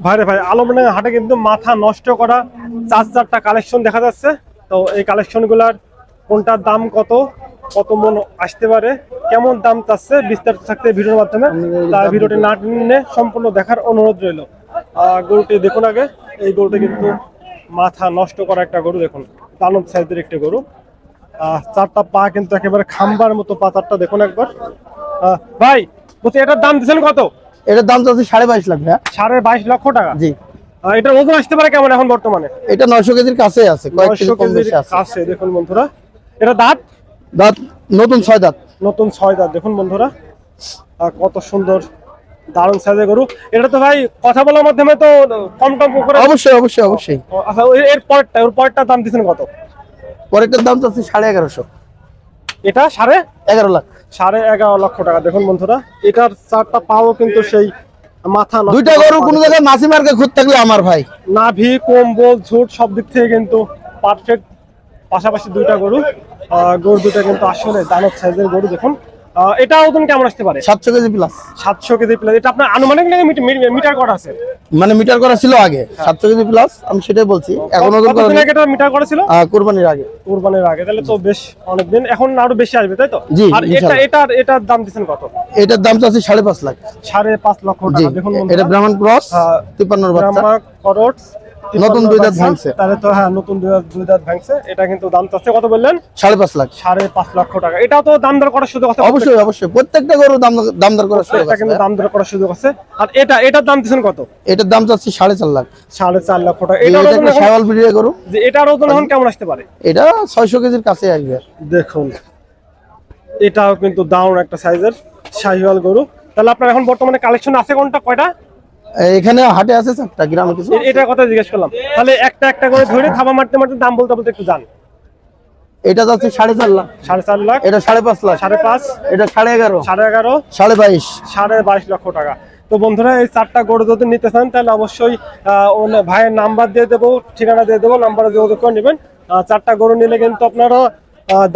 ভাইরে ভাই, আলমডাঙ্গা হাটে কিন্তু মাথা নষ্ট করা চারটা কালেকশন দেখা যাচ্ছে। তো এই কালেকশন গুলার কোনটার দাম কত, কত মন আসতে পারে, কেমন দাম চাচ্ছে, বিস্তারিত থাকতে ভিডিওর মাধ্যমে। তাই ভিডিওটি না টেনে সম্পূর্ণ দেখার অনুরোধ রইল। গরুটি দেখুন আগে, এই গরুটি কিন্তু মাথা নষ্ট করা একটা গরু। দেখুন দানব সাইজের একটা গরু। চারটা পা কিন্তু একেবারে খাম্বার মতো পা চারটা, দেখুন একবার। ভাই বলছি, এটার দাম দিচ্ছেন কত? এটার দাম চাচ্ছি 22.5 লাখ ভাইয়া। 22.5 লক্ষ টাকা। জি। এটার ওজন আসতে পারে কেমন এখন বর্তমানে? এটা 900 কেজির কাছে আছে, কয়েক কেজি 900 কম কেজির বেশি আছে। কাছে। দেখুন বন্ধুরা, এটা দাঁত দাঁত নতুন 6 দাঁত। নতুন 6 দাঁত। দেখুন বন্ধুরা, কত সুন্দর দারুণ সাইজের গরু। এটা তো ভাই কথা বলার মাধ্যমে তো কম টম করে। অবশ্যই অবশ্যই অবশ্যই। আচ্ছা, এর পরেরটার দাম দিচ্ছেন কত? পরেরটার দাম চাচ্ছি 11.5 এটা 11.5 লাখ। 11.5 লক্ষ টাকা। দেখুন বন্ধুরা, এটার চারটা পাও কিন্তু সেই মাথা নষ্ট। দুইটা গরু কোন জায়গায় মাছি মার্কে খুঁত থাকলে আমার ভাই। নাভি, কম্বল, ঝুট সব দিক থেকে কিন্তু পারফেক্ট। পাশাপাশি দুইটা গরু, গরু দুটা কিন্তু আসলে দানব সাইজের গরু। দেখুন এটা ওজন কেমন আসতে পারে? 700 কেজি প্লাস। 700 KG plus. এটা আপনার আনুমানিক নাকি মিটার করা আছে? মানে মিটার করা ছিল আগে 700 কেজি প্লাস, আমি সেটাই বলছি। এখন ওজন করা কতদিন আগে এটা মিটার করা ছিল? কুরবানির আগে। কুরবানির আগে, তাহলে তো বেশ অনেক দিন, এখন আরো বেশি আসবে তাই তো? জি, আর এটার দাম দিচ্ছেন কত? এটার দাম চাচ্ছি 5.5 লাখ। 5.5 লক্ষ টাকা। দেখুন এটা ব্রাহ্মণ ক্রস 53 এর বাচ্চা। ব্রাহ্মা করটস, নতুন 2 দাঁত ভাঙছে। তাহলে তো হ্যাঁ, নতুন 2 দাঁত ভাঙছে। এটা কিন্তু দাম চাচ্ছে কত বললেন? 5.5 লাখ। 5.5 লক্ষ টাকা। এটাও তো দাম দর করার সুযোগ আছে? অবশ্যই অবশ্যই, প্রত্যেকটা গরু দাম দর করার সুযোগ এটা আছে। কিন্তু দাম দর করার সুযোগ আছে। আর এটার দাম দিচ্ছেন কত? এটার দাম চাচ্ছি 4.5 লাখ। 4.5 লক্ষ টাকা। এটা একটা শাওয়াল ভিডিও গরু। যে এটার ওজন এখন কেমন আসতে পারে? এটা 600 কেজির কাছে আসবে। দেখুন এটাও কিন্তু দারুণ একটা সাইজের শাহিওয়াল গরু। তাহলে আপনার এখন বর্তমানে কালেকশন আছে কোনটা, কয়টা? এখানে হাটে আছে 4টা, গ্রামে কিছু। এটা কথা জিজ্ঞেস করলাম। তাহলে একটা একটা করে ধরে থাবা মারতে মারতে দাম বলতে বলতে একটু জান। এটা যাচ্ছে 4.5 লাখ। 4.5 লাখ। এটা 5.5 লাখ। 5.5। এটা 11.5। 11.5। 22.5। 22.5 লক্ষ টাকা। তো বন্ধুরা, এই চারটা গরু যদি নিতে চান তাহলে অবশ্যই ভাইয়ের নাম্বার দিয়ে দেবো, ঠিকানা দিয়ে দেবো, নাম্বারে যোগাযোগ করে নেবেন। চারটা গরু নিলে কিন্তু আপনারা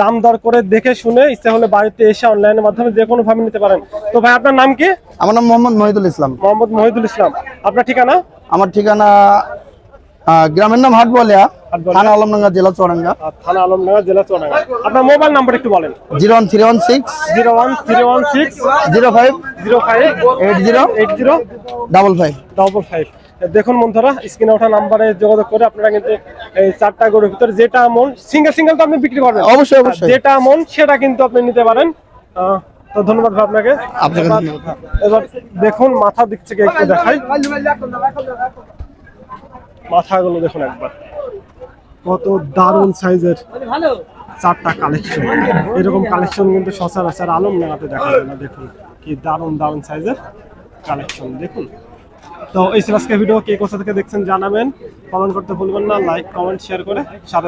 দাম দর করে দেখে শুনে ইচ্ছা হলে বাড়িতে এসে অনলাইনের মাধ্যমে যে কোনো ভাবে নিতে পারেন। তো ভাই আপনার নাম কি? আমার নাম মোহাম্মদ মহিদুল ইসলাম। মোহাম্মদ মহিদুল ইসলাম। আপনার ঠিকানা? আমার ঠিকানা গ্রামের নাম হাটবলিয়া, থানা আলমডাঙ্গা, জেলা চুয়াডাঙ্গা। থানা আলমডাঙ্গা, জেলা চুয়াডাঙ্গা। আপনার মোবাইল নাম্বার একটু বলেন। 01316 01316 05 05 80 80 55। দেখুন বন্ধুরা, স্ক্রিনে ওঠা নাম্বারে যোগাযোগ করে আপনারা কিন্তু এই চারটা গরুর ভিতরে যেটা মন, সিঙ্গেল তো আপনি বিক্রি করবেন অবশ্যই অবশ্যই, যেটা মন সেটা কিন্তু আপনি নিতে পারেন। তো ধন্যবাদ ভাই আপনাকে। এবার দেখুন মাথা দিক থেকে একটু দেখাই। মাথাগুলো দেখুন একবার, কত দারুণ সাইজের চারটা কালেকশন। এরকম কালেকশন কিন্তু সচরাচর আলমডাঙ্গাতে দেখা যায় না। দেখুন কি দারুণ দারুণ সাইজের কালেকশন। দেখুন, তো এই ছিল আজকে ভিডিও। কে কোথা থেকে দেখছেন জানাবেন, কমেন্ট করতে ভুলবেন না। লাইক কমেন্ট শেয়ার করে সাথে